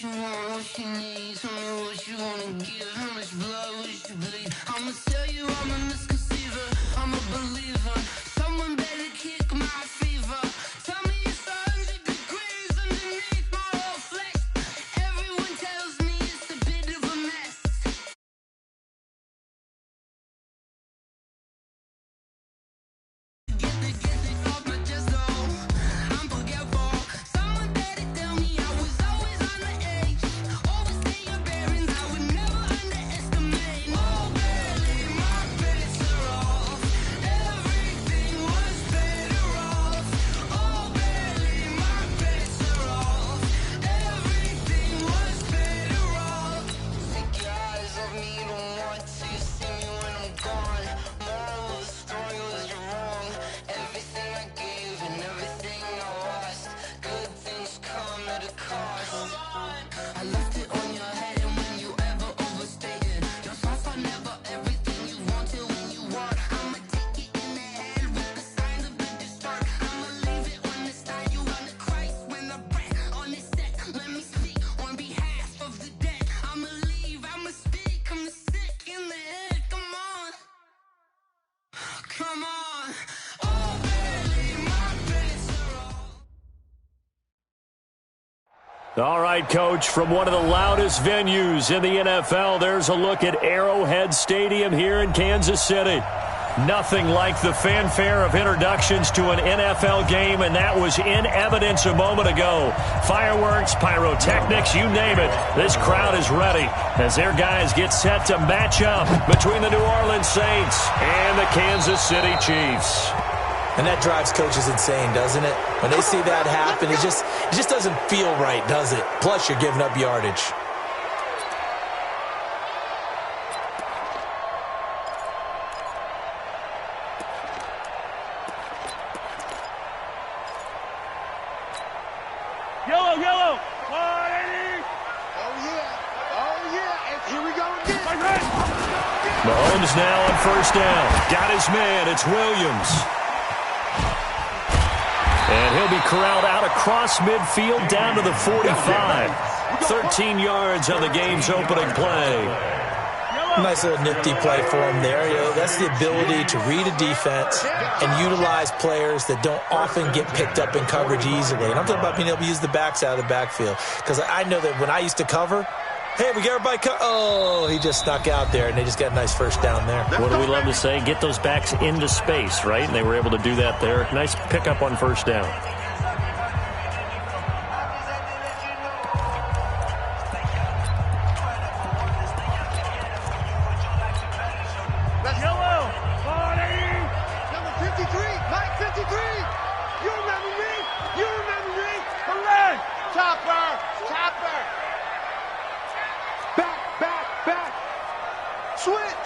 you want, what you need. Tell me what you wanna give. How much blood would you bleed? I'ma tell you I'm a misconceiver. I'm a believer. Someone better kick my fever. Tell me it's 100 degrees underneath my whole flesh. Everyone tells me it's a bit of a mess. Get it off my chest, though. I'm forgetful. Someone better tell me I was always on the edge. Overstay your bearings, I would never underestimate. Oh, barely, my bets are off. Everything was better off. Oh, barely, my bets are off. Everything was better off. Take your eyes off me, you don't want to see me when I'm gone. Moral of the story was you're wrong. Everything I gave and everything I lost. Good things come at a cost. I left it on your head, and when you ever overstated, your thoughts are never everything you wanted when you want. I'ma take it in the head with the signs of the disturbed. I'ma leave it on the side. You on the Christ when the breath on this set. Let me speak on behalf of the dead. I'ma leave, I'ma speak. I'm the sick in the head. Come on. Come on. Oh, barely, my bets are off. All right, Coach, from one of the loudest venues in the NFL, there's a look at Arrowhead Stadium here in Kansas City. Nothing like the fanfare of introductions to an NFL game, and that was in evidence a moment ago. Fireworks, pyrotechnics, you name it. This crowd is ready as their guys get set to match up between the New Orleans Saints and the Kansas City Chiefs. And that drives coaches insane, doesn't it? When they see that happen, it just doesn't feel right, does it? Plus, you're giving up yardage. Yellow, yellow. 180. Oh, yeah. And here we go again. Mahomes now on first down. Got his man. It's Williams. And he'll be corralled out across midfield down to the 45. 13 yards on the game's opening play. Nice little nifty play for him there. You know, that's the ability to read a defense and utilize players that don't often get picked up in coverage easily. And I'm talking about being able to use the backs out of the backfield. Because I know that when I used to cover, hey, we got everybody oh, he just snuck out there, and they just got a nice first down there. What do we love to say? Get those backs into space, right? And they were able to do that there. Nice pickup on first down. Yellow. 180. Number 53. Mike 53. You remember me? You remember me? Correct. Chopper. Chopper. Back. Switch.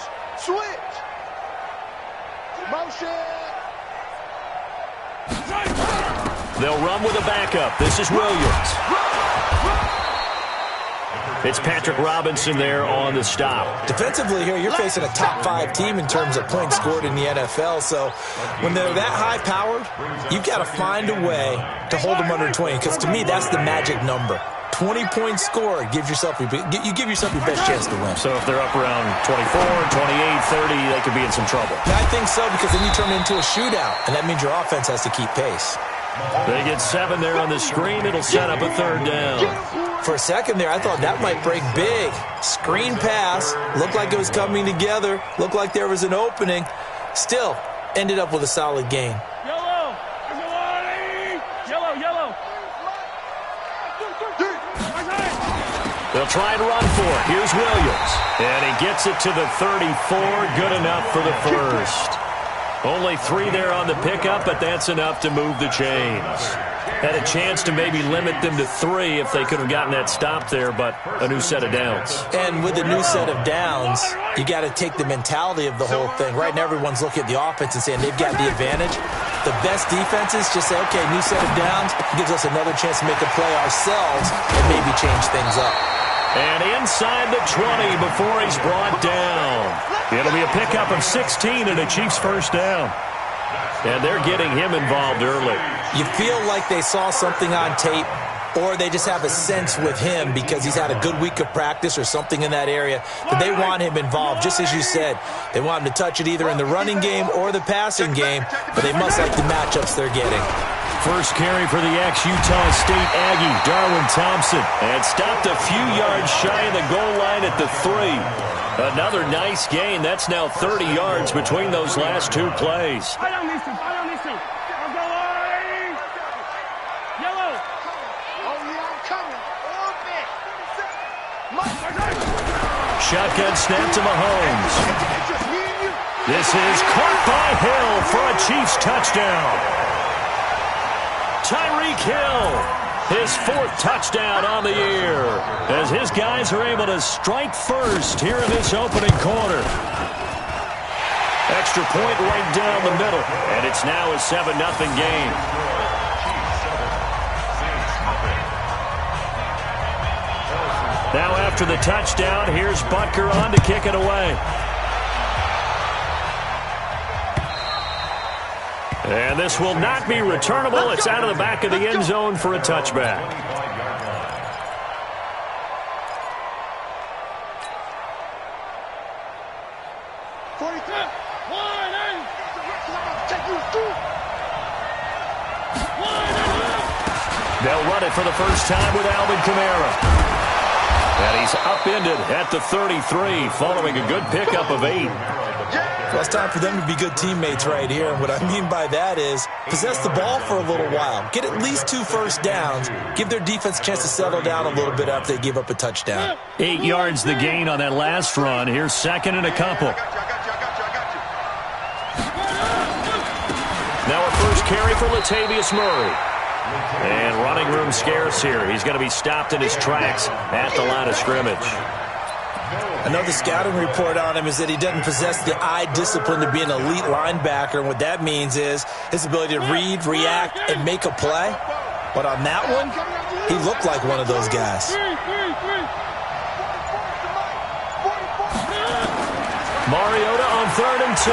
Motion. They'll run with a backup. This is Williams. It's Patrick Robinson there on the stop. Defensively here, you're facing a top 5 team in terms of points scored in the NFL. So when they're that high-powered, you've got to find a way to hold them under 20. Because to me, that's the magic number. 20 points scored, you give yourself your best chance to win. So if they're up around 24, 28, 30, they could be in some trouble. Yeah, I think so, because then you turn it into a shootout, and that means your offense has to keep pace. They get 7 there on the screen. It'll set up a third down. For a second there, I thought that might break big. Screen pass, looked like it was coming together, looked like there was an opening. Still, ended up with a solid gain. Yellow. 180. Yellow. They'll try and run for it. Here's Williams. And he gets it to the 34. Good enough for the first. Only 3 there on the pickup, but that's enough to move the chains. Had a chance to maybe limit them to 3 if they could have gotten that stop there, but a new set of downs. And with a new set of downs, you got to take the mentality of the whole thing. Right now, everyone's looking at the offense and saying they've got the advantage. The best defenses just say, okay, new set of downs gives us another chance to make a play ourselves and maybe change things up. And inside the 20 before he's brought down. It'll be a pickup of 16 and a Chiefs first down. And they're getting him involved early. You feel like they saw something on tape or they just have a sense with him because he's had a good week of practice or something in that area that they want him involved. Just as you said, they want him to touch it either in the running game or the passing game, but they must like the matchups they're getting. First carry for the ex-Utah State Aggie, Darwin Thompson, and stopped a few yards shy of the goal line at the 3. Another nice gain. That's now 30 yards between those last two plays. I don't need to. I'll go on. Yellow. Oh, yeah, I'm coming. All bit. Shotgun snap to Mahomes. It's just me and you. This is caught by Hill for a Chiefs touchdown. Tyreek Hill, his 4th touchdown on the year, as his guys are able to strike first here in this opening quarter. Extra point right down the middle, and it's now a 7-0 game. Now after the touchdown, here's Butker on to kick it away. And this will not be returnable. It's out of the back of the end zone for a touchback. They'll run it for the first time with Alvin Kamara. And he's upended at the 33 following a good pickup of 8. Well, it's time for them to be good teammates right here. And what I mean by that is possess the ball for a little while. Get at least 2 first downs. Give their defense a chance to settle down a little bit after they give up a touchdown. 8 yards the gain on that last run. Here's second and a couple. Now a first carry for Latavius Murray. And running room scarce here. He's going to be stopped in his tracks at the line of scrimmage. I know the scouting report on him is that he doesn't possess the eye discipline to be an elite linebacker. And what that means is his ability to read, react, and make a play. But on that one, he looked like one of those guys. Mariota on 3rd and 2.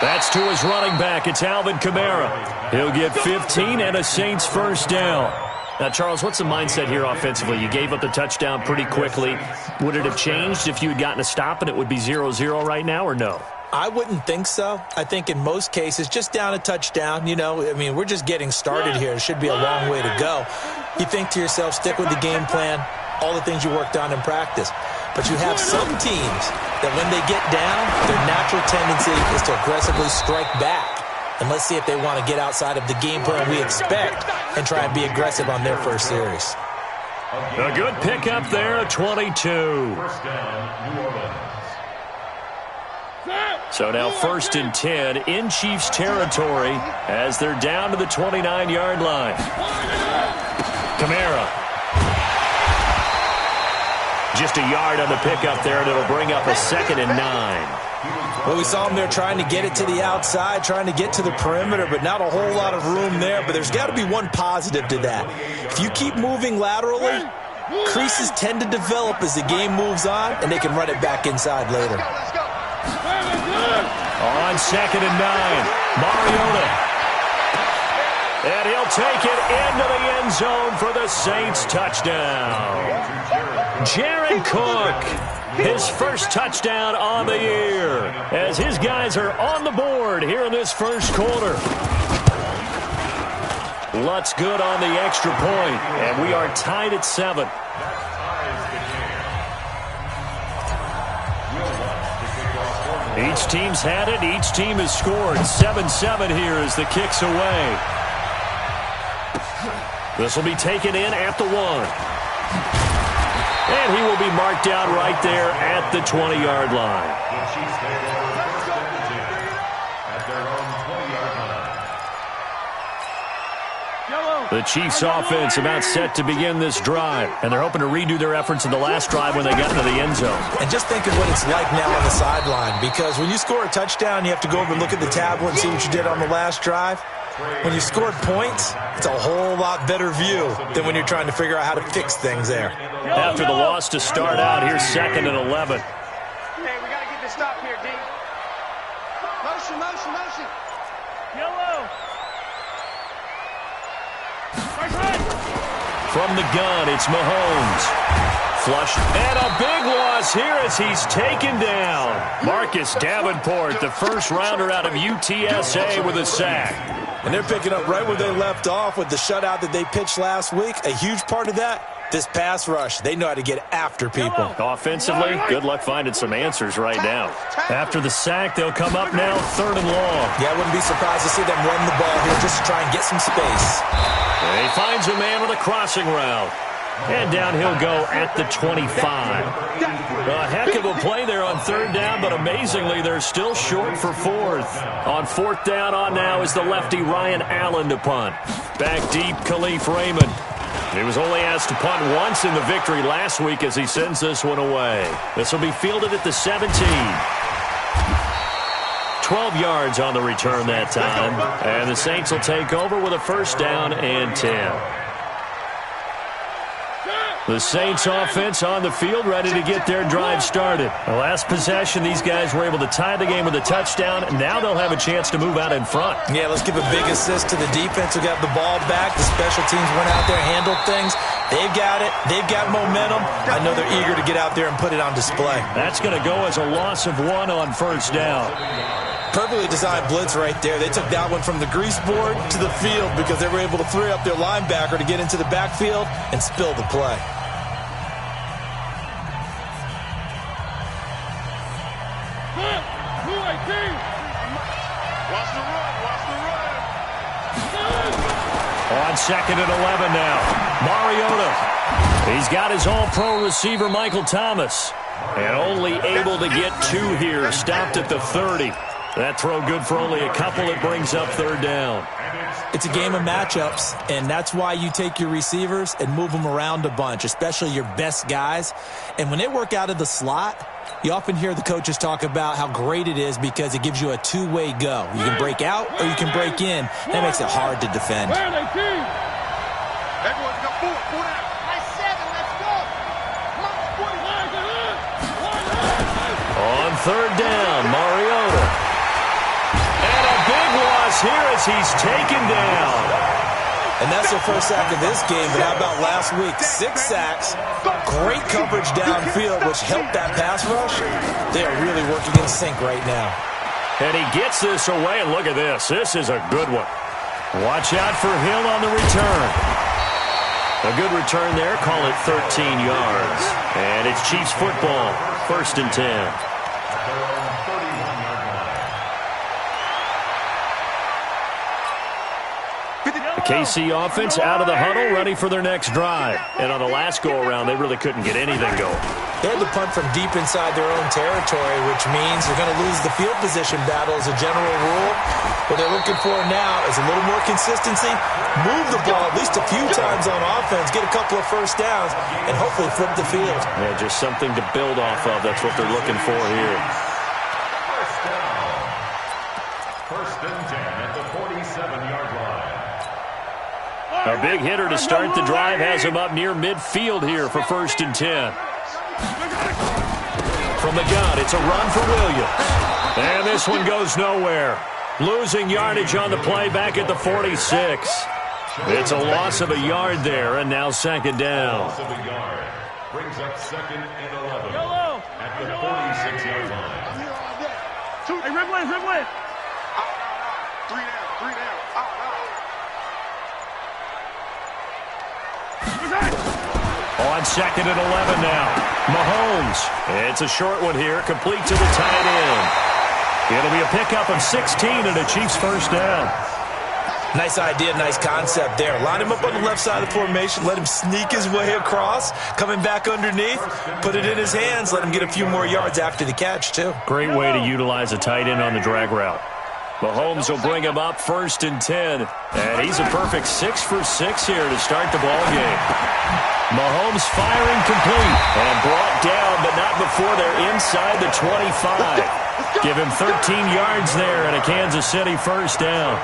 That's to his running back. It's Alvin Kamara. He'll get 15 and a Saints first down. Now, Charles, what's the mindset here offensively? You gave up the touchdown pretty quickly. Would it have changed if you had gotten a stop and it would be 0-0 right now, or no? I wouldn't think so. I think in most cases, just down a touchdown, you know, I mean, we're just getting started here. It should be a long way to go. You think to yourself, stick with the game plan, all the things you worked on in practice. But you have some teams that when they get down, their natural tendency is to aggressively strike back. And let's see if they want to get outside of the game plan we expect and try and be aggressive on their first series. A good pickup there at 22. So now 1st and 10 in Chiefs territory as they're down to the 29-yard line. Kamara. Just a yard on the pickup there, and it'll bring up a 2nd and 9. Well, we saw him there trying to get it to the outside, trying to get to the perimeter, but not a whole lot of room there. But there's got to be one positive to that. If you keep moving laterally, creases tend to develop as the game moves on, and they can run it back inside later. On 2nd and 9, Mariota. And he'll take it into the end zone for the Saints touchdown. Jared Cook, his first touchdown on the year, as his guys are on the board here in this first quarter. Lutz good on the extra point, and we are tied at 7. Each team's had it. Each team has scored. 7-7 here as the kick's away. This will be taken in at the 1. And he will be marked down right there at the 20-yard line. The Chiefs offense about set to begin this drive, and they're hoping to redo their efforts in the last drive when they got into the end zone. And just think of what it's like now on the sideline, because when you score a touchdown, you have to go over and look at the tablet and see what you did on the last drive. When you scored points, it's a whole lot better view than when you're trying to figure out how to fix things there. After the loss to start out, here's 2nd and 11. Hey, we got to get this stop here, D. Motion. Yellow. From the gun, it's Mahomes. Flush, and a big loss here as he's taken down. Marcus Davenport, the first rounder out of UTSA with a sack. And they're picking up right where they left off with the shutout that they pitched last week. A huge part of that, this pass rush. They know how to get after people. Offensively, good luck finding some answers right now. After the sack, they'll come up now 3rd and long. Yeah, I wouldn't be surprised to see them run the ball here just to try and get some space. And he finds a man with a crossing route. And down he'll go at the 25. A heck of a play there on 3rd down, but amazingly, they're still short for 4th. On 4th down on now is the lefty Ryan Allen to punt. Back deep, Khalif Raymond. He was only asked to punt once in the victory last week as he sends this one away. This will be fielded at the 17. 12 yards on the return that time. And the Saints will take over with a 1st down and 10. The Saints offense on the field, ready to get their drive started. The last possession, these guys were able to tie the game with a touchdown. Now they'll have a chance to move out in front. Yeah, let's give a big assist to the defense who got the ball back. The special teams went out there, handled things. They've got it. They've got momentum. I know they're eager to get out there and put it on display. That's going to go as a loss of 1 on 1st down. Perfectly designed blitz right there. They took that one from the grease board to the field because they were able to free up their linebacker to get into the backfield and spill the play. On 2nd and 11 now, Mariota. He's got his all-pro receiver, Michael Thomas. And only able to get 2 here, stopped at the 30. That throw good for only a couple. It brings up 3rd down. It's a game of matchups, and that's why you take your receivers and move them around a bunch, especially your best guys. And when they work out of the slot, you often hear the coaches talk about how great it is because it gives you a two-way go. You can break out or you can break in. That makes it hard to defend. Everyone's got 4 down. Nice 7, let's go. On 3rd down, Mariota. And a big loss here as he's taken down. And that's their first sack of this game, but how about last week? 6 sacks, great coverage downfield, which helped that pass rush. They are really working in sync right now. And he gets this away, and look at this. This is a good one. Watch out for Hill on the return. A good return there, call it 13 yards. And it's Chiefs football, 1st and 10. The KC offense out of the huddle, ready for their next drive. And on the last go-around, they really couldn't get anything going. They had to punt from deep inside their own territory, which means they're going to lose the field position battle as a general rule. What they're looking for now is a little more consistency, move the ball at least a few times on offense, get a couple of 1st downs, and hopefully flip the field. Yeah, just something to build off of. That's what they're looking for here. 1st and 10 at the 47-yard line. A big hitter to start the drive has him up near midfield here for 1st and 10. From the gun, it's a run for Williams. And this one goes nowhere. Losing yardage on the play back at the 46. It's a loss of a yard there, and now 2nd down. Loss of a yard. Brings up 2nd and 11 at the 46-yard line. Hey, Ripley. 3 down. On 2nd and 11 now. Mahomes. It's a short one here, complete to the tight end. It'll be a pickup of 16 and a Chiefs 1st down. Nice idea, nice concept there. Line him up on the left side of the formation, let him sneak his way across, coming back underneath, put it in his hands, let him get a few more yards after the catch, too. Great way to utilize a tight end on the drag route. Mahomes will bring him up 1st and 10. And he's a perfect 6 for 6 here to start the ball game. Mahomes firing complete. And brought down, but not before they're inside the 25. Give him 13 yards there and a Kansas City 1st down.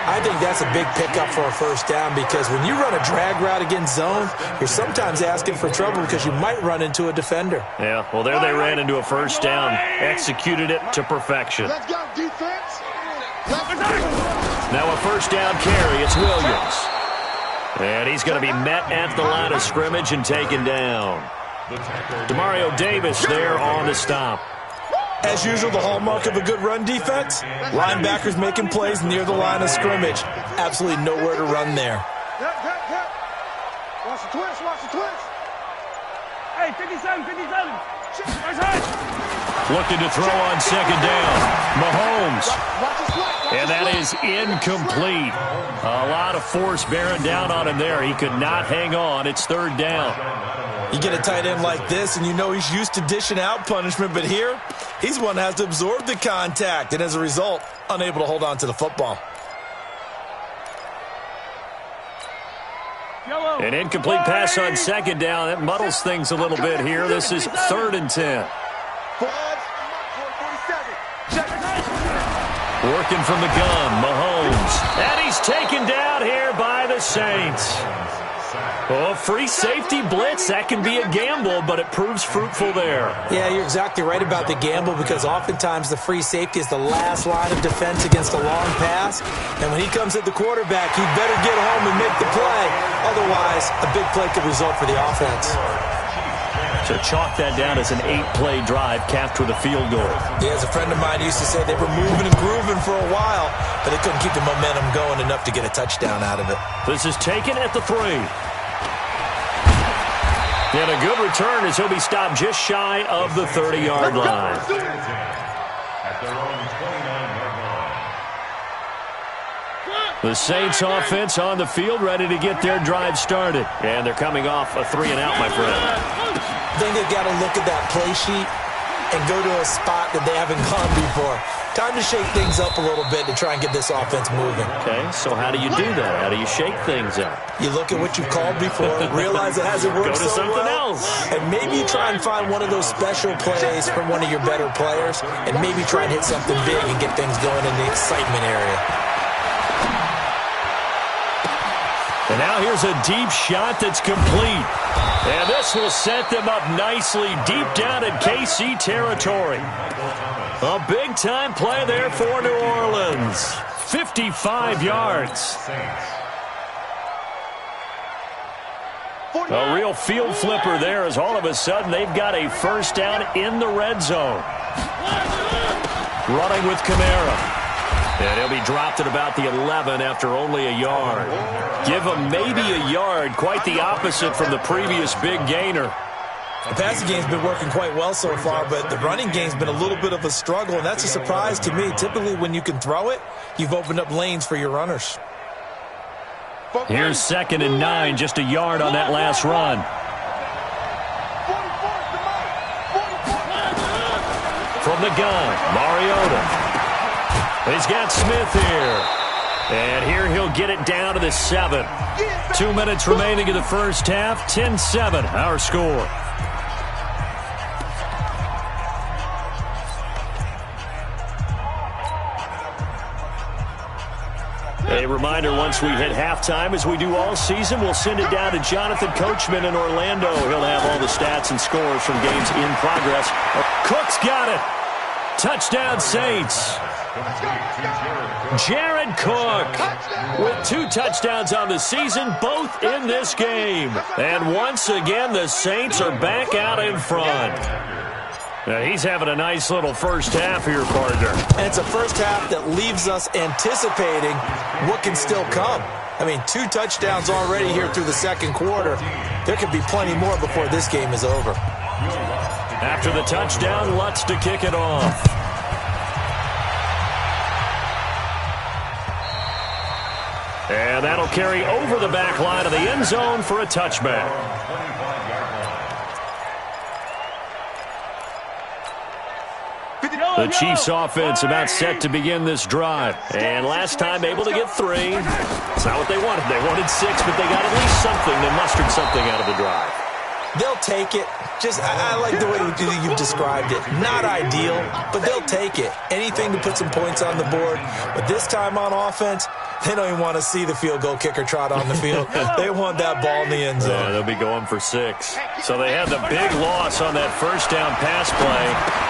I think that's a big pickup for a 1st down because when you run a drag route against zone, you're sometimes asking for trouble because you might run into a defender. Yeah, well, there they ran into a 1st down, executed it to perfection. Let's go, defense. Let's go. Now a 1st down carry, it's Williams. And he's going to be met at the line of scrimmage and taken down. Demario Davis there on the stop. As usual, the hallmark of a good run defense, linebackers making plays near the line of scrimmage. Absolutely nowhere to run there. Watch the twist, watch the twist. Hey, 57, 57. Nice hit. Looking to throw on second down. Mahomes. And that is incomplete. A lot of force bearing down on him there. He could not hang on. It's third down. You get a tight end like this, and you know he's used to dishing out punishment, but here, he's one that has to absorb the contact, and as a result, unable to hold on to the football. An incomplete pass on second down. That muddles things a little bit here. This is 3rd and 10. Working from the gun, Mahomes. And he's taken down here by the Saints. Oh, free safety blitz. That can be a gamble, but it proves fruitful there. Yeah, you're exactly right about the gamble because oftentimes the free safety is the last line of defense against a long pass. And when he comes at the quarterback, he better get home and make the play. Otherwise, a big play could result for the offense. So chalk that down as an 8-play drive capped with a field goal. Yeah, as a friend of mine used to say, they were moving and grooving for a while, but they couldn't keep the momentum going enough to get a touchdown out of it. This is taken at the 3. And a good return as he'll be stopped just shy of the 30-yard line. At their own 29-yard line. The Saints offense on the field, ready to get their drive started. And they're coming off a 3-and-out, my friend. I think they've got to look at that play sheet and go to a spot that they haven't gone before. Time to shake things up a little bit to try and get this offense moving. Okay, so how do you do that? How do you shake things up? You look at what you've called before, realize it hasn't worked Go to so something well, else. and maybe you try and find one of those special plays from one of your better players, and maybe try and hit something big and get things going in the excitement area. And now here's a deep shot that's complete. And this will set them up nicely deep down in KC territory. A big-time play there for New Orleans. 55 yards. A real field flipper there as all of a sudden they've got a first down in the red zone. Running with Kamara. And he'll be dropped at about the 11 after only a yard. Give him maybe a yard, quite the opposite from the previous big gainer. The passing game's been working quite well so far, but the running game's been a little bit of a struggle, and that's a surprise to me. Typically, when you can throw it, you've opened up lanes for your runners. Here's 2nd and 9, just a yard on that last run. From the gun, Mariota. He's got Smith here. And here he'll get it down to the 7. 2 minutes remaining in the first half. 10-7, our score. A reminder, once we hit halftime, as we do all season, we'll send it down to Jonathan Coachman in Orlando. He'll have all the stats and scores from games in progress. Cook's got it. Touchdown, Saints. Jared Cook with 2 touchdowns on the season, both in this game. And once again, the Saints are back out in front. Now, he's having a nice little first half here, partner. And it's a first half that leaves us anticipating what can still come. I mean, 2 touchdowns already here through the second quarter. There could be plenty more before this game is over. After the touchdown, Lutz to kick it off. And that'll carry over the back line of the end zone for a touchback. The Chiefs offense about set to begin this drive. And last time able to get 3. It's not what they wanted. They wanted 6, but they got at least something. They mustered something out of the drive. They'll take it. I like the way you've described it. Not ideal, but they'll take it. Anything to put some points on the board. But this time on offense, they don't even want to see the field goal kicker trot on the field. They want that ball in the end zone. Yeah, they'll be going for 6. So they had the big loss on that first down pass play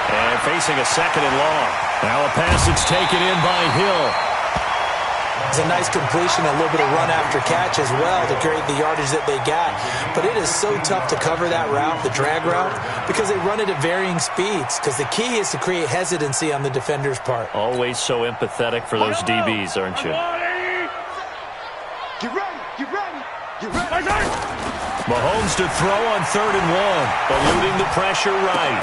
and facing a 2nd and long. Now a pass that's taken in by Hill. It's a nice completion, a little bit of run after catch as well to create the yardage that they got. But it is so tough to cover that route, the drag route, because they run it at varying speeds. Because the key is to create hesitancy on the defender's part. Always so empathetic for those DBs, aren't you? Get ready, get ready, get ready. Mahomes to throw on 3rd and 1, eluding the pressure right.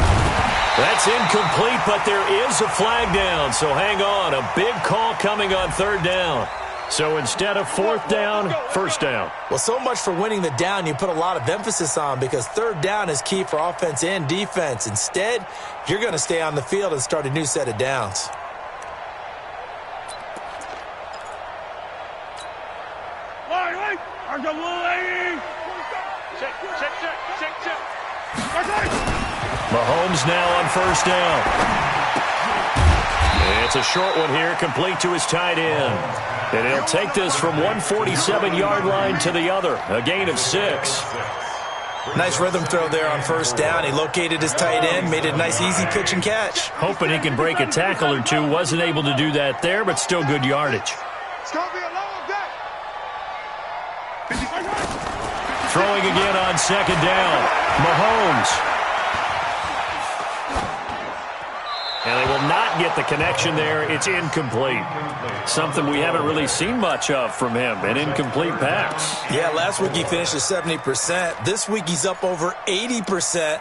That's incomplete, but there is a flag down, so hang on. A big call coming on 3rd down. So instead of 4th down, 1st down. Well, so much for winning the down you put a lot of emphasis on, because 3rd down is key for offense and defense. Instead, you're going to stay on the field and start a new set of downs. Mahomes now on 1st down. It's a short one here, complete to his tight end. And he'll take this from 147-yard line to the other, a gain of 6. Nice rhythm throw there on 1st down. He located his tight end, made it a nice easy pitch and catch. Hoping he can break a tackle or two. Wasn't able to do that there, but still good yardage. It's going to be a long day. Throwing again on 2nd down. Mahomes. And they will not get the connection there. It's incomplete. Something we haven't really seen much of from him, an incomplete pass. Yeah, last week he finished at 70%. This week he's up over 80%.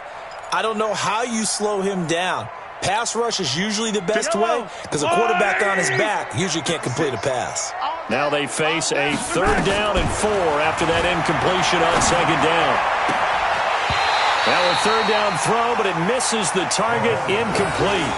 I don't know how you slow him down. Pass rush is usually the best way, because a quarterback on his back usually can't complete a pass. Now they face a 3rd down and 4 after that incompletion on 2nd down. Now a 3rd down throw, but it misses the target, incomplete.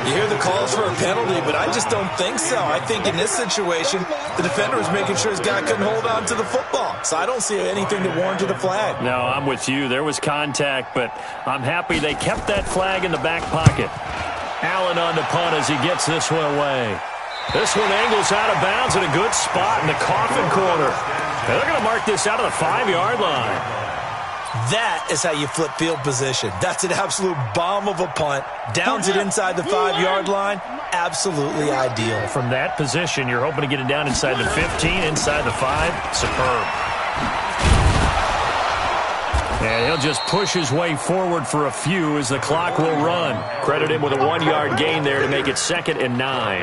You hear the calls for a penalty, but I just don't think so. I think in this situation, the defender was making sure his guy couldn't hold on to the football. So I don't see anything that warranted a flag. No, I'm with you. There was contact, but I'm happy they kept that flag in the back pocket. Allen on the punt as he gets this one away. This one angles out of bounds in a good spot in the coffin corner. And they're going to mark this out of the 5-yard line. That is how you flip field position. That's an absolute bomb of a punt. Downs it inside the 5-yard line. Absolutely ideal. From that position, you're hoping to get it down inside the 15, inside the 5. Superb. And he'll just push his way forward for a few as the clock will run. Credit him with a 1-yard gain there to make it 2nd and 9.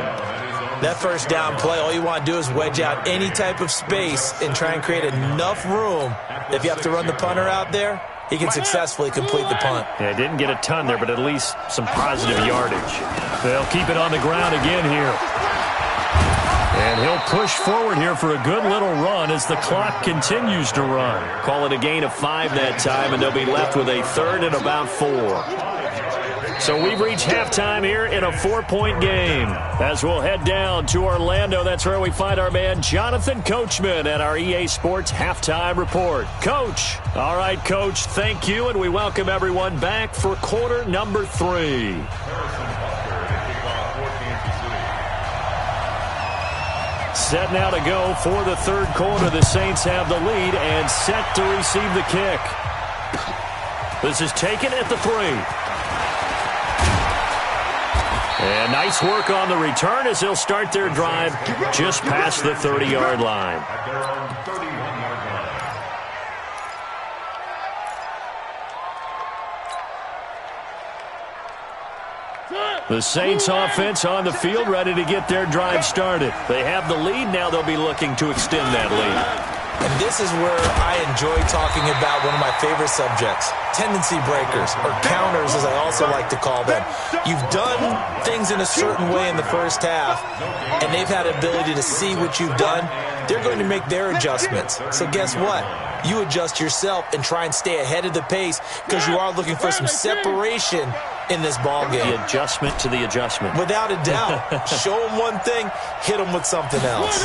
That 1st down play, all you want to do is wedge out any type of space and try and create enough room. If you have to run the punter out there, he can successfully complete the punt. Yeah, didn't get a ton there, but at least some positive yardage. They'll keep it on the ground again here. And he'll push forward here for a good little run as the clock continues to run. Call it a gain of 5 that time, and they'll be left with a 3rd and about 4. So we've reached halftime here in a 4-point game. As we'll head down to Orlando, that's where we find our man Jonathan Coachman at our EA Sports Halftime Report. Coach. All right, Coach, thank you, and we welcome everyone back for quarter number 3. Set now to go for the 3rd quarter. The Saints have the lead and set to receive the kick. This is taken at the 3. And nice work on the return as they'll start their drive just past the 30-yard line. The Saints offense on the field ready to get their drive started. They have the lead. Now they'll be looking to extend that lead. And this is where I enjoy talking about one of my favorite subjects, tendency breakers, or counters as I also like to call them. You've done things in a certain way in the first half, and they've had the ability to see what you've done. They're going to make their adjustments. So guess what? You adjust yourself and try and stay ahead of the pace because you are looking for some separation in this ball game. The adjustment to the adjustment. Without a doubt. Show them one thing, hit them with something else.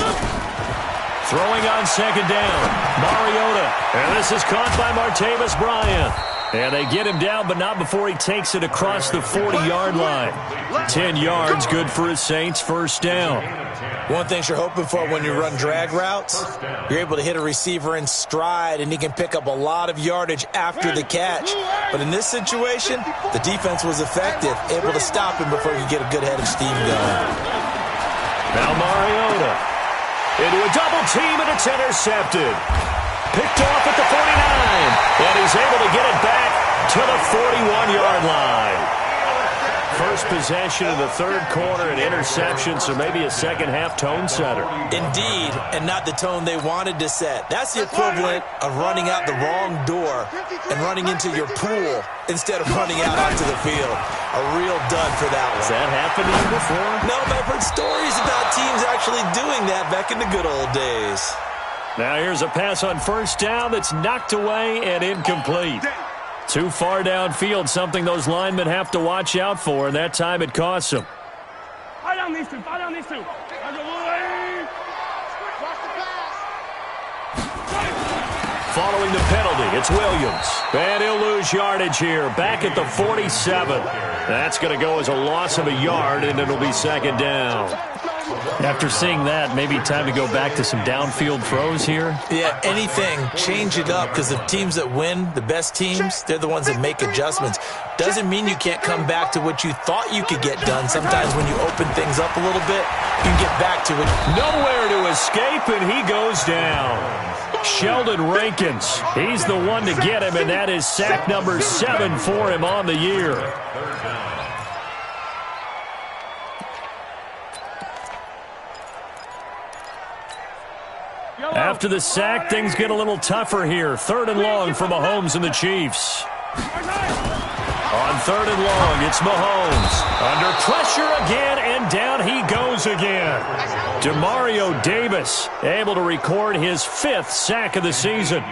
Throwing on 2nd down, Mariota. And this is caught by Martavis Bryant. And they get him down, but not before he takes it across the 40-yard line. 10 yards, good for his Saints, 1st down. One thing you're hoping for when you run drag routes, you're able to hit a receiver in stride, and he can pick up a lot of yardage after the catch. But in this situation, the defense was effective, able to stop him before he could get a good head of steam going. Now Mariota. into a double team, and it's intercepted. Picked off at the 49, and he's able to get it back to the 41-yard line. First possession of the third quarter, an interception, so maybe a second-half tone setter. Indeed, and not the tone they wanted to set. That's the equivalent of running out the wrong door and running into your pool instead of running out onto the field. A real dud for that one. Has that happened to you before? No, but I've heard stories about teams actually doing that back in the good old days. Now here's a pass on first down that's knocked away and incomplete. Too far downfield, something those linemen have to watch out for, and that time it costs them. Fire down these two. Fire down these two. Following the penalty, it's Williams. And he'll lose yardage here, back at the 47. That's going to go as a loss of a yard, and it'll be second down. After seeing that, maybe time to go back to some downfield throws here. Yeah, anything. Change it up, because the teams that win, the best teams, they're the ones that make adjustments. Doesn't mean you can't come back to what you thought you could get done. Sometimes when you open things up a little bit, you can get back to it. Nowhere to escape, and he goes down. Sheldon Rankins, he's the one to get him, and that is sack number 7 for him on the year. After the sack, things get a little tougher here. 3rd and long for Mahomes and the Chiefs. On 3rd and long, it's Mahomes. Under pressure again, and down he goes again. Demario Davis able to record his 5th sack of the season.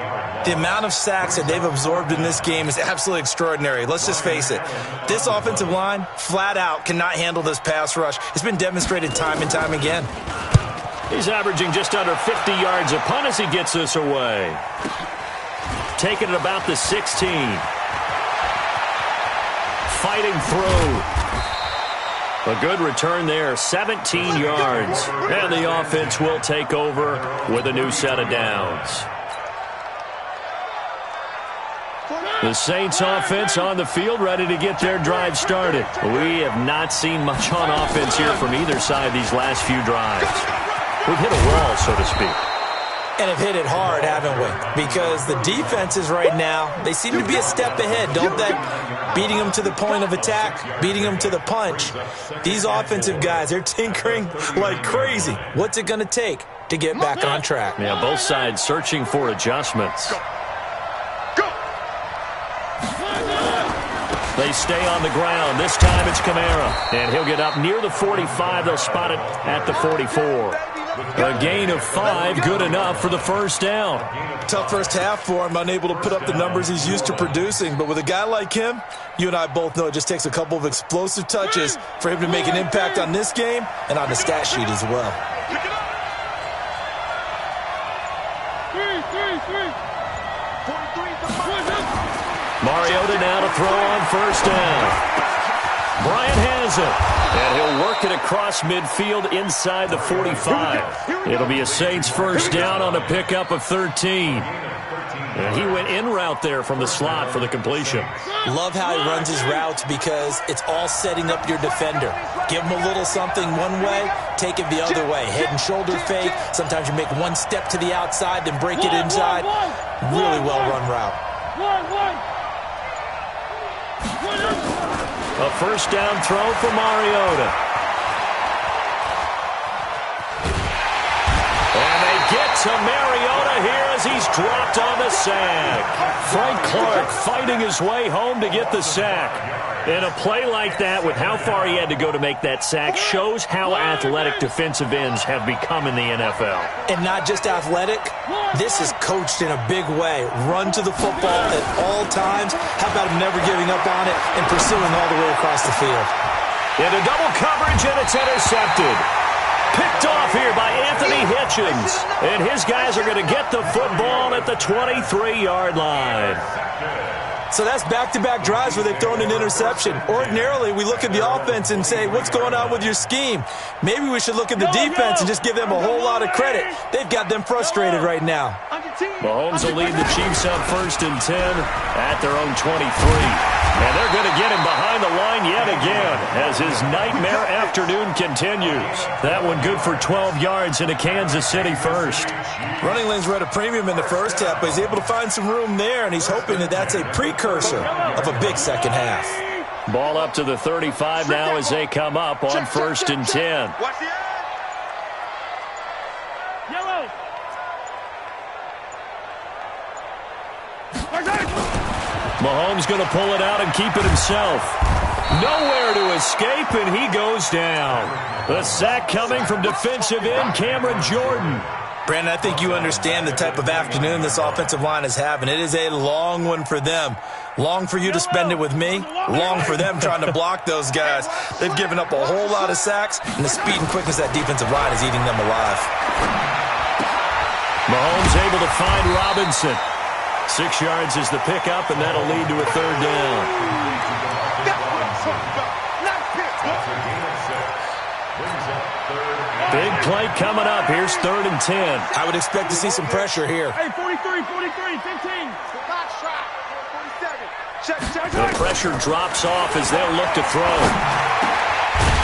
The amount of sacks that they've absorbed in this game is absolutely extraordinary. Let's just face it. This offensive line, flat out, cannot handle this pass rush. It's been demonstrated time and time again. He's averaging just under 50 yards a punt as he gets this away. Taking it about the 16. Fighting through. A good return there, 17 yards. And the offense will take over with a new set of downs. The Saints offense on the field, ready to get their drive started. We have not seen much on offense here from either side these last few drives. We've hit a wall, so to speak. And have hit it hard, haven't we? Because the defenses right now, they seem to be a step ahead, don't they? Beating them to the point of attack, beating them to the punch. These offensive guys, they're tinkering like crazy. What's it going to take to get back on track? Yeah, both sides searching for adjustments. They stay on the ground. This time it's Kamara. And he'll get up near the 45. They'll spot it at the 44. A gain of 5, good enough for the first down. Tough first half for him, unable to put up the numbers he's used to producing. But with a guy like him, you and I both know it just takes a couple of explosive touches for him to make an impact on this game and on the stat sheet as well. Mariota now to throw on first down. Bryant has it, and he'll work it across midfield inside the 45. It'll be a Saints first down on a pickup of 13. And he went in route there from the slot for the completion. Love how he runs his routes because it's all setting up your defender. Give him a little something one way, take it the other way. Head and shoulder fake. Sometimes you make one step to the outside, then break it inside. Really well-run route. A first down throw for Mariota. And they get to Mariota here as he's dropped on the sack. Frank Clark fighting his way home to get the sack. And a play like that, with how far he had to go to make that sack, shows how athletic defensive ends have become in the NFL. And not just athletic, this is coached in a big way. Run to the football at all times. How about him never giving up on it and pursuing all the way across the field? Into double coverage, and it's intercepted. Picked off here by Anthony Hitchens. And his guys are going to get the football at the 23-yard line. So that's back-to-back drives where they've thrown an interception. Ordinarily, we look at the offense and say, what's going on with your scheme? Maybe we should look at the defense and just give them a whole lot of credit. They've got them frustrated right now. Mahomes will lead the Chiefs up 1st and 10 at their own 23. And they're going to get him behind the line yet again as his nightmare afternoon continues. That one good for 12 yards into Kansas City first. Running lanes were at a premium in the first half, but he's able to find some room there, and he's hoping that that's a precursor of a big second half. Ball up to the 35 now as they come up on 1st and 10. Watch the end. Yellow. Mahomes going to pull it out and keep it himself. Nowhere to escape, and he goes down. The sack coming from defensive end Cameron Jordan. Brandon, I think you understand the type of afternoon this offensive line is having. It is a long one for them. Long for you to spend it with me. Long for them trying to block those guys. They've given up a whole lot of sacks, and the speed and quickness of that defensive line is eating them alive. Mahomes able to find Robinson. 6 yards is the pickup, and that'll lead to a 3rd down. Big play coming up. Here's 3rd and 10. I would expect to see some pressure here. Hey, 43, 15. The pressure drops off as they'll look to throw.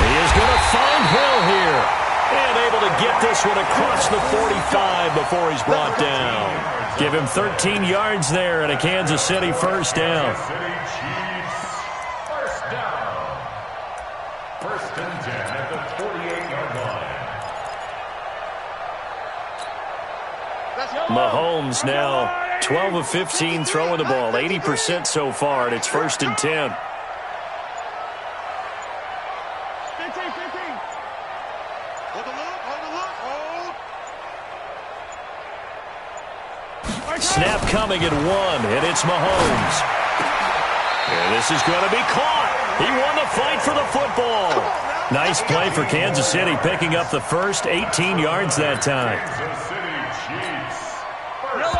He is going to find Hill here. And able to get this one across the 45 before he's brought down. Give him 13 yards there and a Kansas City 1st down. First and 10 at the 48-yard line. Mahomes now 12 of 15 throwing the ball, 80% so far, and it's 1st and 10. 15. Hold the look, hold. Snap coming at 1, and it's Mahomes. And this is going to be caught. He won the fight for the football. Nice play for Kansas City, picking up the first 18 yards that time.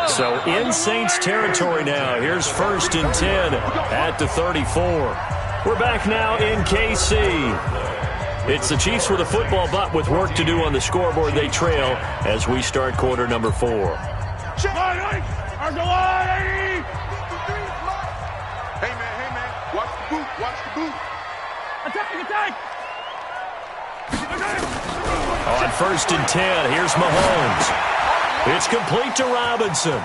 So in Saints territory now. Here's 1st and 10 at the 34. We're back now in KC. It's the Chiefs with a football, but with work to do on the scoreboard. They trail as we start quarter number 4. Hey, man, watch the boot. Attack. On 1st and 10, here's Mahomes. It's complete to Robinson.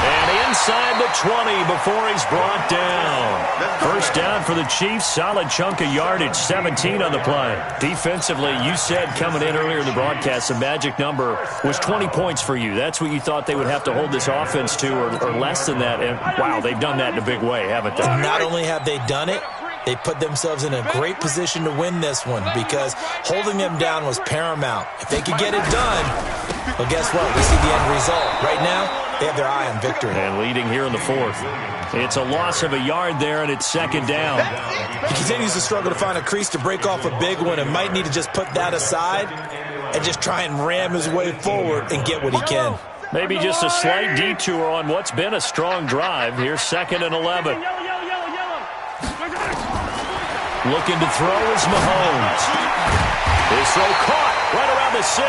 And inside the 20 before he's brought down. 1st down for the Chiefs. Solid chunk of yardage, 17 on the play. Defensively, you said coming in earlier in the broadcast, the magic number was 20 points for you. That's what you thought they would have to hold this offense to, or less than that. And, wow, they've done that in a big way, haven't they? Not only have they done it, they put themselves in a great position to win this one because holding them down was paramount. If they could get it done, well, guess what? We see the end result. Right now, they have their eye on victory. And leading here in the 4th. It's a loss of a yard there, and it's 2nd down. He continues to struggle to find a crease to break off a big one and might need to just put that aside and just try and ram his way forward and get what he can. Maybe just a slight detour on what's been a strong drive. Here's 2nd and 11. Looking to throw is Mahomes. His throw caught right around the 6.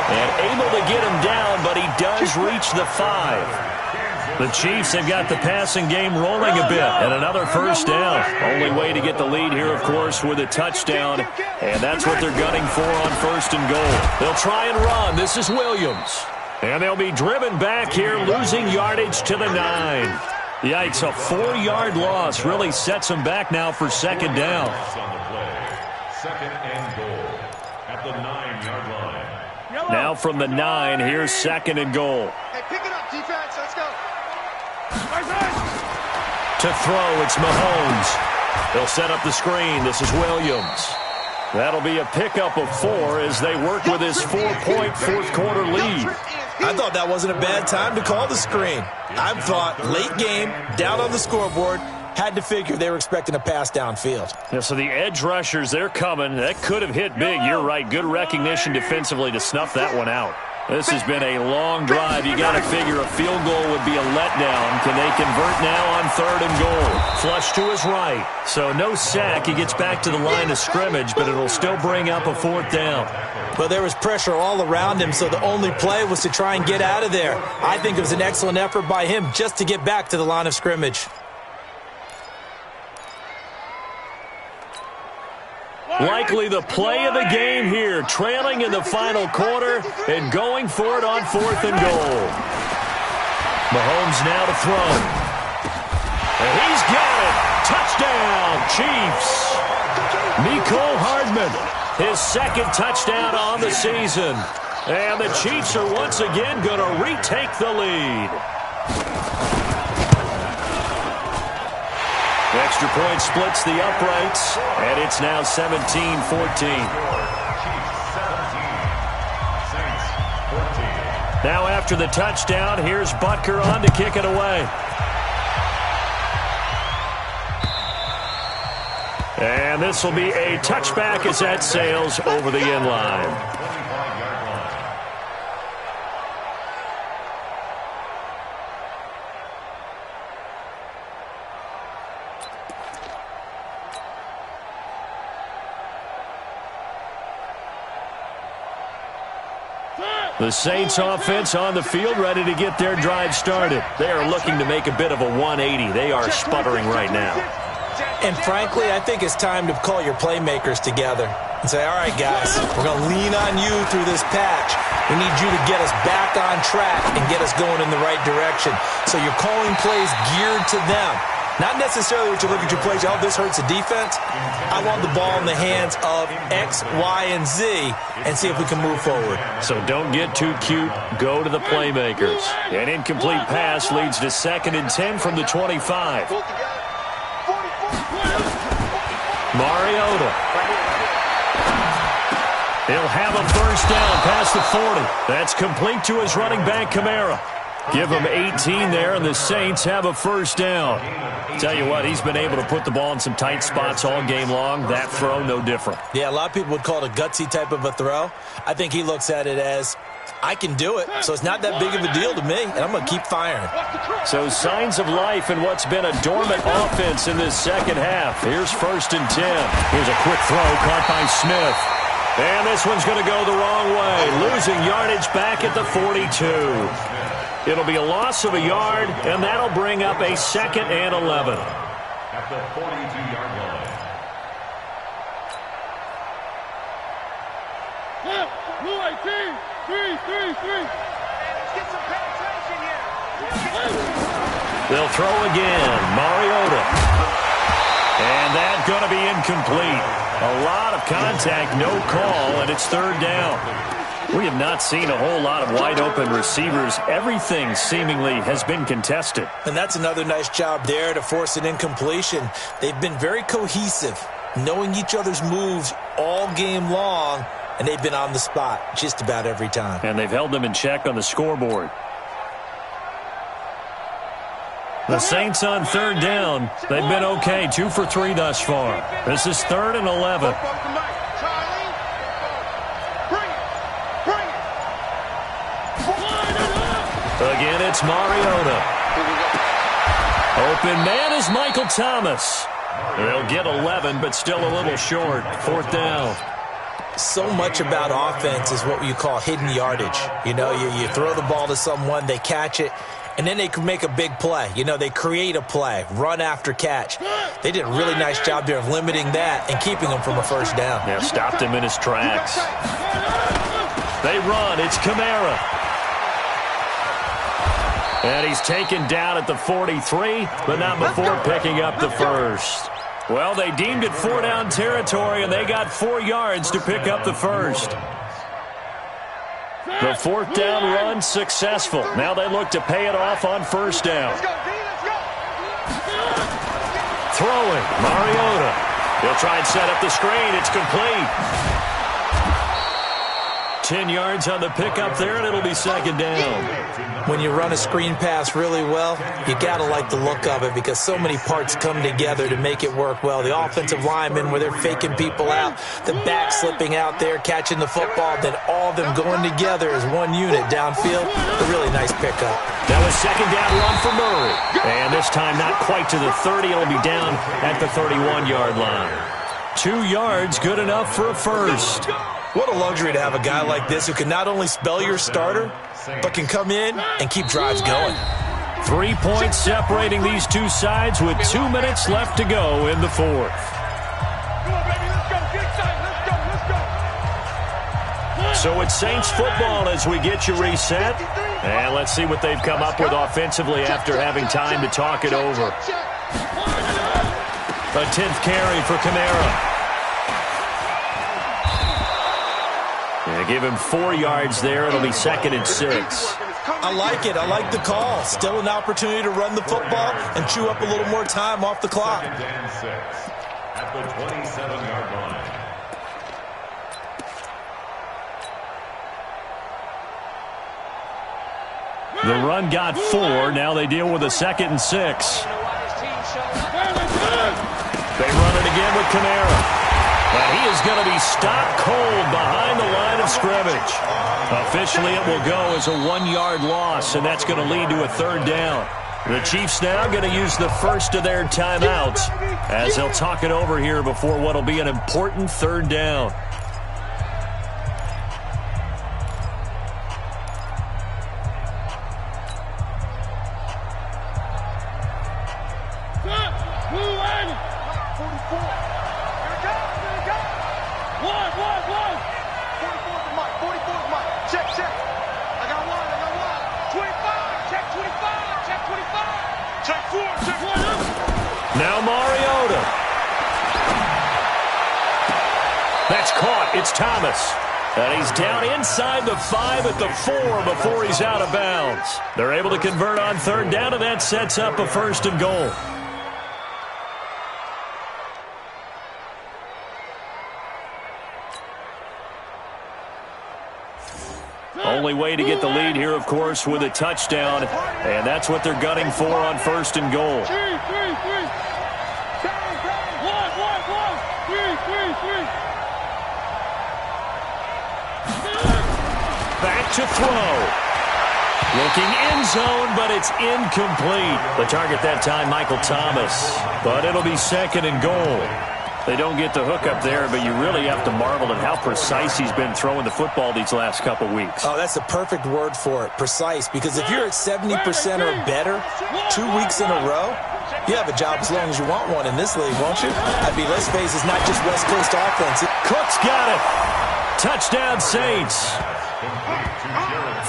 And able to get him down, but he does reach the 5. The Chiefs have got the passing game rolling a bit, and another 1st down. Only way to get the lead here, of course, with a touchdown, and that's what they're gunning for on 1st and goal. They'll try and run. This is Williams. And they'll be driven back here, losing yardage to the 9. Yikes, a 4-yard loss really sets them back now for 2nd down. On the play. 2nd and goal at the 9-yard line. Now from the 9, here's 2nd and goal. Hey, pick it up, defense. Let's go. To throw, it's Mahomes. They'll set up the screen. This is Williams. That'll be a pickup of 4 as they work with his 4-point 4th quarter lead. I thought that wasn't a bad time to call the screen. I thought late game, down on the scoreboard, had to figure they were expecting a pass downfield. Yeah, so the edge rushers, they're coming. That could have hit big. You're right. Good recognition defensively to snuff that one out. This has been a long drive. You got to figure a field goal would be a letdown. Can they convert now on 3rd and goal? Flush to his right. So no sack. He gets back to the line of scrimmage, but it'll still bring up a 4th down. Well, there was pressure all around him, so the only play was to try and get out of there. I think it was an excellent effort by him just to get back to the line of scrimmage. Likely the play of the game here, trailing in the final quarter and going for it on 4th and goal. Mahomes now to throw. And he's got it. Touchdown, Chiefs. Mecole Hardman, his 2nd touchdown on the season. And the Chiefs are once again going to retake the lead. Extra point splits the uprights, and it's now 17-14. Now after the touchdown, here's Butker on to kick it away. And this will be a touchback as that sails over the end line. The Saints offense on the field, ready to get their drive started. They are looking to make a bit of a 180. They are sputtering right now. And frankly, I think it's time to call your playmakers together and say, all right, guys, we're going to lean on you through this patch. We need you to get us back on track and get us going in the right direction. So you're calling plays geared to them. Not necessarily what you look at your plays, oh, this hurts the defense. I want the ball in the hands of X, Y, and Z and see if we can move forward. So don't get too cute. Go to the playmakers. An incomplete pass leads to 2nd and 10 from the 25. Mariota. He'll have a first down past the 40. That's complete to his running back, Kamara. Give him 18 there, and the Saints have a first down. Tell you what, he's been able to put the ball in some tight spots all game long. That throw, no different. Yeah, a lot of people would call it a gutsy type of a throw. I think he looks at it as, I can do it, so it's not that big of a deal to me, and I'm going to keep firing. So signs of life in what's been a dormant offense in this second half. Here's 1st and 10. Here's a quick throw caught by Smith. And this one's going to go the wrong way, losing yardage back at the 42. It'll be a loss of a yard, and that'll bring up a 2nd and 11. At the 42-yard line. Blue 18, 3. Get some penetration here. They'll throw again. Mariota. And that's going to be incomplete. A lot of contact, no call, and it's 3rd down. We have not seen a whole lot of wide-open receivers. Everything seemingly has been contested. And that's another nice job there to force an incompletion. They've been very cohesive, knowing each other's moves all game long, and they've been on the spot just about every time. And they've held them in check on the scoreboard. The Saints on 3rd down. They've been okay, 2 for 3 thus far. This is 3rd and 11. Again, it's Mariota. Open man is Michael Thomas. They'll get 11, but still a little short. 4th down. So much about offense is what you call hidden yardage. You know, you throw the ball to someone, they catch it, and then they can make a big play. You know, they create a play, run after catch. They did a really nice job there of limiting that and keeping him from a first down. Yeah, stopped him in his tracks. They run. It's Kamara. And he's taken down at the 43, but not before picking up the first. Well, they deemed it 4-down territory, and they got 4 yards to pick up the first. The 4th down run successful. Now they look to pay it off on 1st down. Throwing, Mariota. He'll try and set up the screen. It's complete. 10 yards on the pickup there, and it'll be 2nd down. When you run a screen pass really well, you got to like the look of it because so many parts come together to make it work well. The offensive linemen, where they're faking people out, the back slipping out there, catching the football, then all of them going together as one unit downfield. A really nice pickup. Now a 2nd down run for Murray. And this time not quite to the 30. It'll be down at the 31-yard line. 2 yards, good enough for a first. What a luxury to have a guy like this who can not only spell your starter, but can come in and keep drives going. 3 points separating these two sides with 2 minutes left to go in the 4th. Come on, baby, let's go. Get inside. So it's Saints football as we get you reset. And let's see what they've come up with offensively after having time to talk it over. A 10th carry for Kamara. Yeah, give him 4 yards there. It'll be 2nd and 6. I like it. I like the call. Still an opportunity to run the football and chew up a little more time off the clock. 2nd and 6 at the 27-yard line. The run got 4. Now they deal with a 2nd and 6. They run it again with Kamara. But he is going to be stopped cold behind the line of scrimmage. Officially, it will go as a 1-yard loss, and that's going to lead to a 3rd down. The Chiefs now going to use the first of their timeouts as they'll talk it over here before what will be an important 3rd down. Now Mariota. That's caught. It's Thomas. And he's down inside the 5 at the 4 before he's out of bounds. They're able to convert on 3rd down, and that sets up a 1st and goal. Only way to get the lead here, of course, with a touchdown. And that's what they're gunning for on 1st and goal. Back to throw. Looking end zone, but it's incomplete. The target that time, Michael Thomas. But it'll be 2nd and goal. They don't get the hook up there, but you really have to marvel at how precise he's been throwing the football these last couple weeks. Oh, that's the perfect word for it, precise. Because if you're at 70% or better 2 weeks in a row, you have a job as long as you want one in this league, won't you? I mean, let's face it, it's not just West Coast offense. Cook's got it. Touchdown, Saints.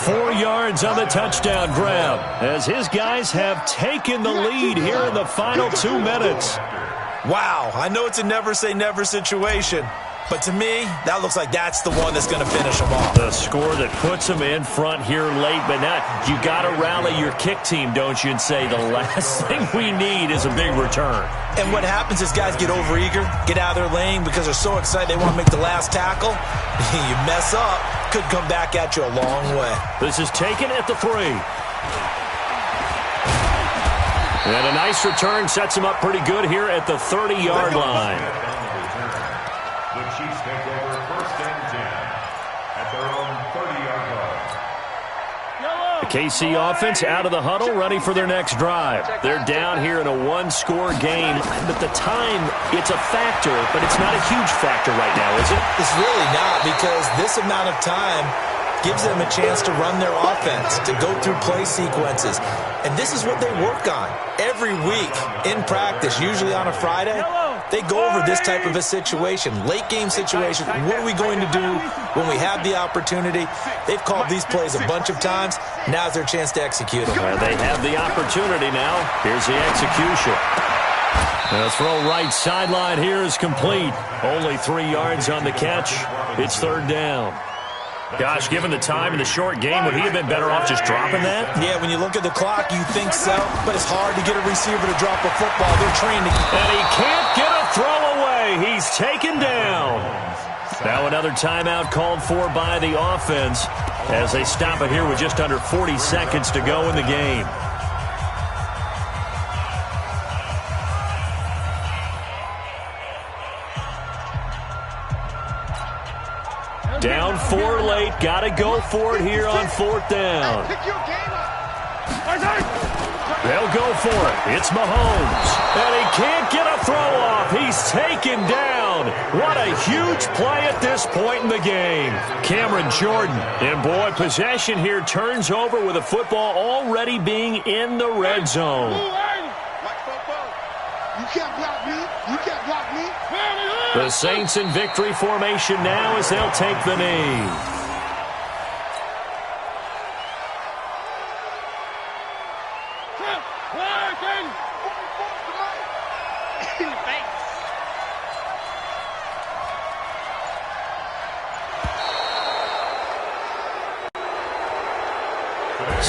4 yards on the touchdown grab as his guys have taken the lead here in the final 2 minutes. Wow, I know it's a never-say-never situation, but to me, that looks like that's the one that's going to finish them off. The score that puts them in front here late, but now you got to rally your kick team, don't you, and say the last thing we need is a big return. And what happens is guys get overeager, get out of their lane because they're so excited they want to make the last tackle. You mess up, could come back at you a long way. This is taken at the 3. And a nice return sets him up pretty good here at the 30-yard line. The Chiefs take over 1st and 10 at their own 30-yard line. The KC offense out of the huddle, ready for their next drive. They're down here in a 1-score game, but the time, it's a factor, but it's not a huge factor right now, is it? It's really not, because this amount of time gives them a chance to run their offense, to go through play sequences. And this is what they work on every week in practice, usually on a Friday. They go over this type of a situation, late game situation. What are we going to do when we have the opportunity? They've called these plays a bunch of times. Now's their chance to execute them. They have the opportunity now. Here's the execution. The throw right sideline here is complete. Only 3 yards on the catch. It's 3rd down. Gosh, given the time in the short game, would he have been better off just dropping that? Yeah, when you look at the clock, you think so, but it's hard to get a receiver to drop a football. They're trained to... And he can't get a throw away. He's taken down. Now another timeout called for by the offense as they stop it here with just under 40 seconds to go in the game. Down 4 late. Got to go for it here on 4th down. They'll go for it. It's Mahomes. And he can't get a throw off. He's taken down. What a huge play at this point in the game. Cameron Jordan. And boy, possession here turns over with a football already being in the red zone. You can't block me. You can't block me. The Saints in victory formation now as they'll take the knee.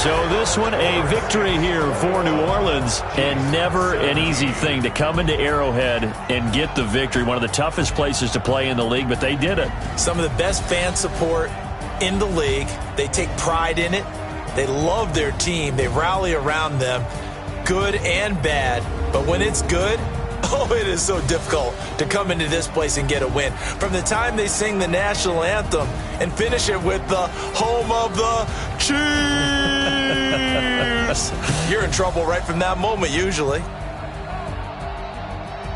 So this one, a victory here for New Orleans, and never an easy thing to come into Arrowhead and get the victory. One of the toughest places to play in the league, but they did it. Some of the best fan support in the league. They take pride in it. They love their team. They rally around them, good and bad. But when it's good, oh, it is so difficult to come into this place and get a win. From the time they sing the national anthem and finish it with the home of the Chiefs, you're in trouble right from that moment usually.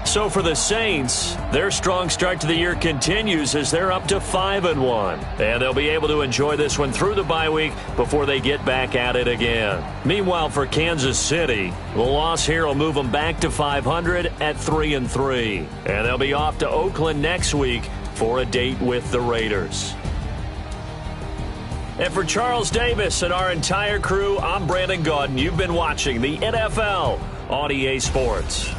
So for the Saints, their strong start to the year continues as they're up to 5-1. And they'll be able to enjoy this one through the bye week before they get back at it again. Meanwhile, for Kansas City, the loss here will move them back to 500 at 3-3. And they'll be off to Oakland next week for a date with the Raiders. And for Charles Davis and our entire crew, I'm Brandon Gaudin. You've been watching the NFL on EA Sports.